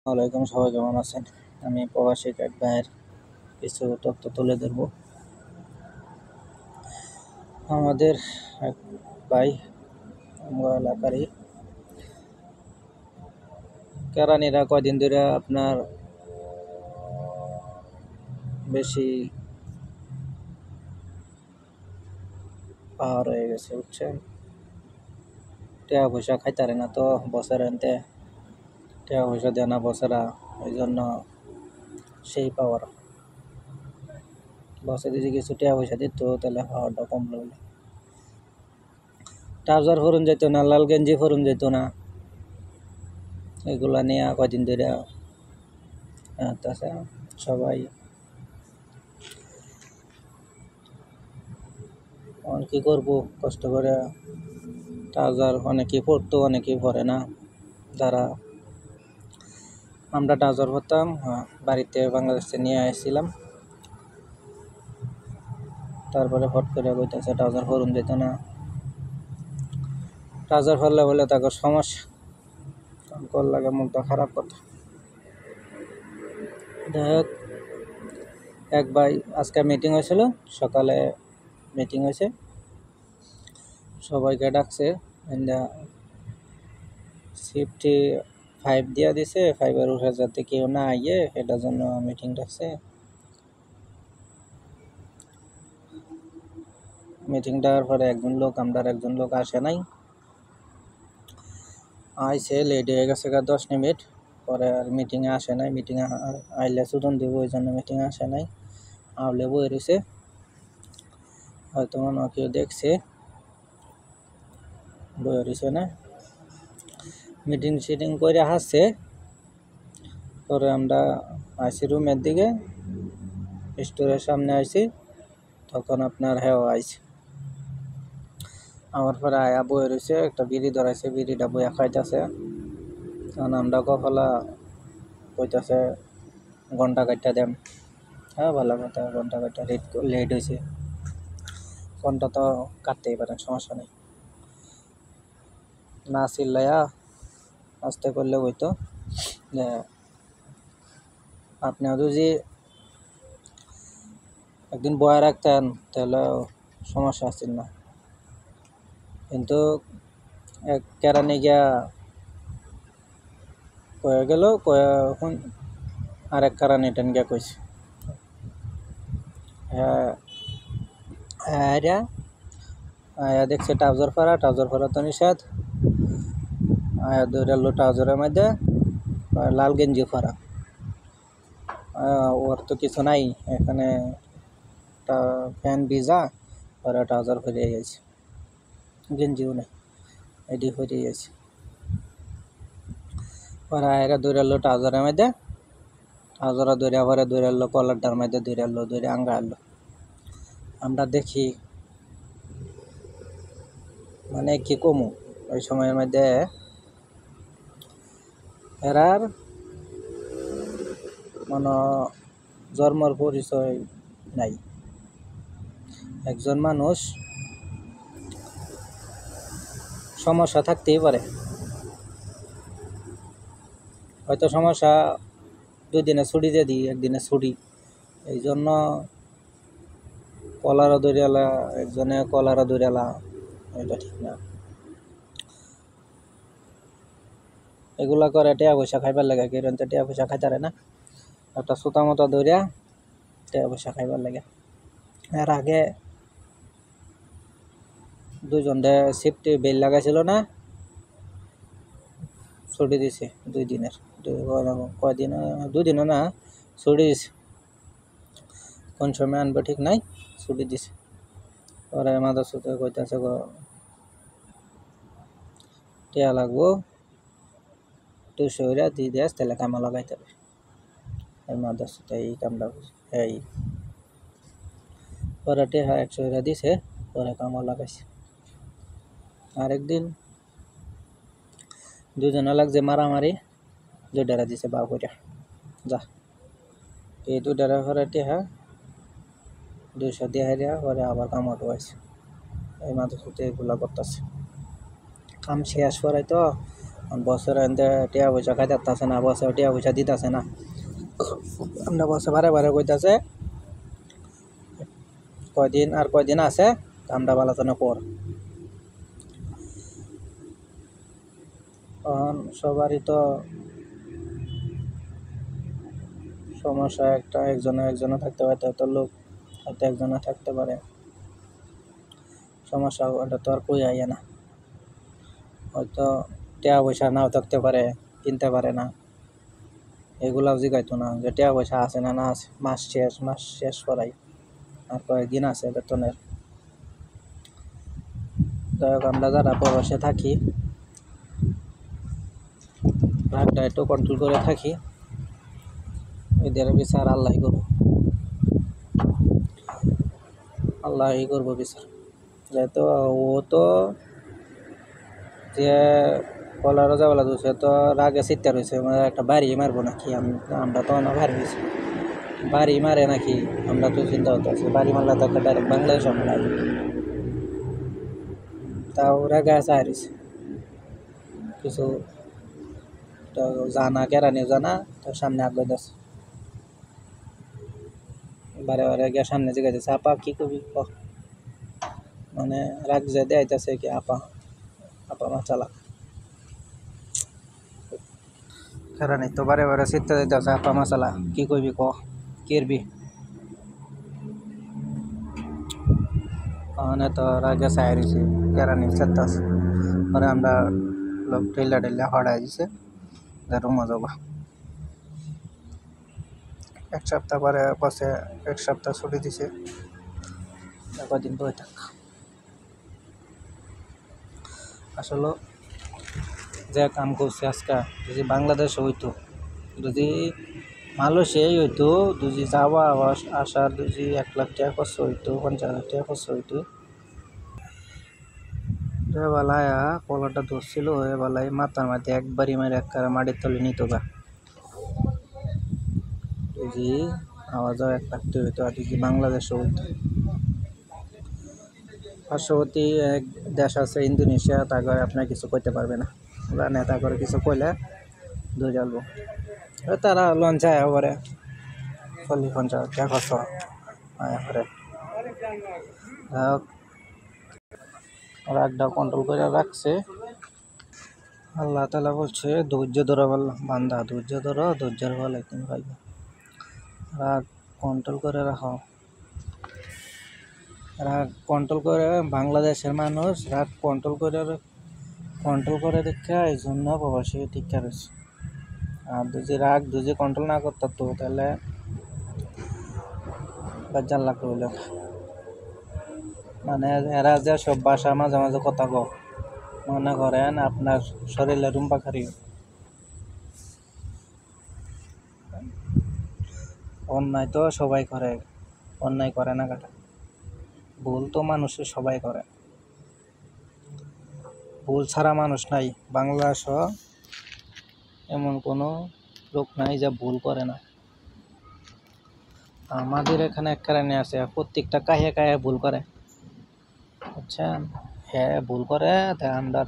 ওয়ালাইকুম, সবাই কেমন আছেন? আমি প্রবাসী এক ভাইয়ের কিছু তথ্য তুলে ধরব। আমাদের এক ভাই আমরা এলাকারই কেরানিরা কয়দিন ধরে আপনার বেশি পাহাড় হয়ে গেছে, বুঝছেন? টাকা পয়সা খাইতারে না তো বছর আনতে, টাকা পয়সা দেয় না বছরা, ওই জন্য সেই পাওয়ার বছরে যদি কিছু টাকা পয়সা দিত তাহলে পাওয়ারটা কম লাগলো। ট্রাউজার ফরন যেত না, লাল গেঞ্জি ফরন যেত না, এগুলা নিয়ে কয়দিন ধরে সবাই কি করবো, কষ্ট করে ট্রাউজার অনেকেই পরতো, অনেকেই পরে না। যারা আমরা ট্রাউজার পরতাম, বাড়িতে বাংলাদেশে নিয়ে আসছিলাম, তারপরে ফট করে কইতেছে ট্রাউজার পরুন যেত না, ট্রাউজার পরলে বলে তাকে সমস্যা কল লাগে, মুখটা খারাপ কথা। যাই হোক, এক ভাই আজকে মিটিং হয়েছিল, সকালে মিটিং হয়েছে, সবাইকে ডাকছে, সিফটি 5 দিয়া দিছে, 5-এর উঠে যাতে কেউ না আইয়ে এটার জন্য মিটিং ডাকছে। মিটিং ডাকার পরে একজন লোক আসে নাই, আইসে লেট হয়ে গেছে 10 মিনিট পরে, আর মিটিংয়ে আসে নাই। মিটিংয়ে আইলে সুদন দিব, ওই জন্য মিটিংয়ে আসে নাই, আউলে বই রয়েছে, হয়তো মনে কেউ দেখছে, বই রয়েছে না। মিটিং করে হাসছে, পরে আমরা আইসি রুমের দিকে, স্টোরের সামনে আইসি, তখন আপনার আইসি আমার পরে আয়া বই রয়েছে, একটা বিড়ি ধরাইছে, বিড়িটা বইয়া খাইতেছে। তখন আমরা কখলা কইতাছে ঘন্টা কাটটা দেন। ভালো কথা, ঘন্টা কাটটা লেট হয়েছে, ঘন্টা তো কাটতেই পারেন, সমস্যা নেই। না চিল্লাইয়া আস্তে করলে হইতো যে আপনিও যদি একদিন বয়া রাখতেন তাহলে সমস্যা আসছিল না, কিন্তু এক কেরানি গিয়া কয়ে গেল, আরেক কারণে টেন গিয়া কইছে, আয়া দেখছে ট্রাউজার পরা তো নিষেধ, আয়া দৌড়ালো ট্রাউজারের মধ্যে, লাল গেঞ্জি পরা, ওর তো কিছু নাই, এখানে প্যান্ট ভিজা, পরে ট্রাউজার ফিরিয়ে গেছে, গেঞ্জিও নেই, এটি ফিরিয়ে গেছে। পরে আয়রা দৌড়ালো ট্রাউজারের মধ্যে, ট্রাউজার দৌড়ালো কলারটার মধ্যে, দৌড়ে আঙ্গা আনলো। আমরা দেখি, মানে কি কমু, ওই সময়ের মধ্যে এরার মানে জন্মর পরিচয় নাই। একজন মানুষ সমস্যা থাকতেই পারে, হয়তো সমস্যা 2 দিনে ছুটি দিয়ে দিই, 1 দিনে ছুটি, এই জন্য কলারও দৌড়ালা, একজনে কলারও দৌড়ালা, এটা ঠিক না। এগুলা করে টিয়া পয়সা খাইবার লাগে, কেউ টিয়া পয়সা খাইতারে না, একটা সুতা মতো দৌড়িয়া টিয়া পয়সা খাইবার লাগে। এর আগে 2 জনে সিফটি বেল লাগাইছিল না, ছুটি দিছে 2 দিনের, কয়দিন 2 দিনও না, ছুটি দিছে, কোন সময় আনবে ঠিক নাই, ছুটি দিছে। পরে মাদার সাথে কইতেছে টিয়া লাগবো 200 দিয়ে দিস, তাহলে কামা লাগাইতে হবে। এই মাদার সাথে এই কামটা এই পরে টিয়া 100 দিছে, পরে কামা লাগাইছে। আরেকদিন 2 জনে লাগছে মারামারি, 2টারে দিছে বাউ কইরা যা, এই 2টারে পরে টিয়া 200 দিয়ে হারিয়া পরে আবার কাম উঠবাইছে। এই মাদার সাথে এগুলা করতেছে, কাম শেষ করাই তো বসের এনতে টিয়া পয়সা খাইতেছে না, বসে টিয়া পয়সা দিতেছে না। আমরা বসে বারে বারে কইতাছে কয়দিন আছে আমরা আলোচনা কর। কারণ সবারই তো সমস্যা, একজনে থাকতে পারে, হয়তো লোক হয়তো একজনে থাকতে পারে, সমস্যা ওটা তো আর কই আইয়া না। হয়তো টাকা পয়সা নাও থাকতে পারে, কিনতে পারে না, এগুলাও জিগাইতো না যে টাকা পয়সা আছে না না আছে, মাস শেষ করাই আর কয়েকদিন আছে বেতনের। যাই হোক, আমরা যারা প্রবাসে থাকি রাগটা একটু কন্ট্রোল করে থাকি, এদের বিচার আল্লাহই করবো বিচার। যেহেতু ও তো যে কলার যাওয়ালা সে তো রাগে চিত্তা রয়েছে, একটা বাড়ি মারবো নাকি, আমরা তো না ভারি হয়েছি, বাড়ি মারে নাকি, আমরা তো চিন্তা করতেছি বাড়ি মারলে তো একটা ডাইরেক্ট বাংলাদেশ আমরা তাও রাগে আছে হারিস কিছু তো জানা কেরানি জানা, তো সামনে আগে যাচ্ছে বারে বারে গিয়ে সামনে জিগে যাচ্ছে আপা কি করবি মানে রাগ যে দেয়াইতেছে কি আপা মা চালা কেরানি তো বারে বারে চিত্তে দিতেছে আপা মা চালা কি করবি কিরবি মানে তো রাগে সাইরিছি কেরানি চেতাছে পরে আমরা লোক ঢিলা হড়াই দিছে রুমা যাবা। এক সপ্তাহ পরে বসে এক সপ্তাহ ছুটি দিছে, কদিন বই থাক। আসলে যে কাম করছে আজকে যদি বাংলাদেশে হইতো, যদি মালয়েশিয়ায় হইতো, যদি যাওয়া আসার যদি 1 লাখ টাকা খরচ হইতো, 50,000 টাকা খরচ হইতো, বেলায় কলারটা ধরছিল এ বেলায় মাথার মাঝে একবারই মেরে একবারে মাটির তলে নিত গা। যদি আওয়াজ 1 লাখ টাকা হইতো, আর যদি বাংলাদেশে হইতো। পার্শ্ববর্তী এক দেশ আছে ইন্দোনেশিয়া, তাকে আপনার কিছু করতে পারবে না, নেতা করে কিছু কইলে ধরে যাবো, তারা লঞ্চায় করে 40-50 টাকা খরচ করে। রাগটা কন্ট্রোল করে রাখছে। আল্লাহ তাআলা বলছে ধৈর্য ধরো বান্দা, ধৈর্য ধরো, ধৈর্যের ফল একদিন পাইবে। রাগ কন্ট্রোল করে রাখো, রাগ কন্ট্রোল করে বাংলাদেশের মানুষ রাগ কন্ট্রোল করে দেখে এই জন্য প্রবাসী টিকা রয়েছে। আর যদি কন্ট্রোল না করতো তো তাহলে বাজার লাগবে বলে, মানে এরা যে সব ভাষা মাঝে মাঝে কথা কও, মনে করেন আপনার শরীরে রুম্পা খারি। অন্যায় তো সবাই করে, অন্যায় করে না কাটা, ভুল তো মানুষের সবাই করে, ভুল ছাড়া মানুষ নাই। বাংলাদেশ এমন কোনো লোক নাই যে ভুল করে না। আমাদের এখানে এক কারণে আছে, প্রত্যেকটা কাহে ভুল করে, বুঝছেন, হ্যাঁ ভুল করে আমরা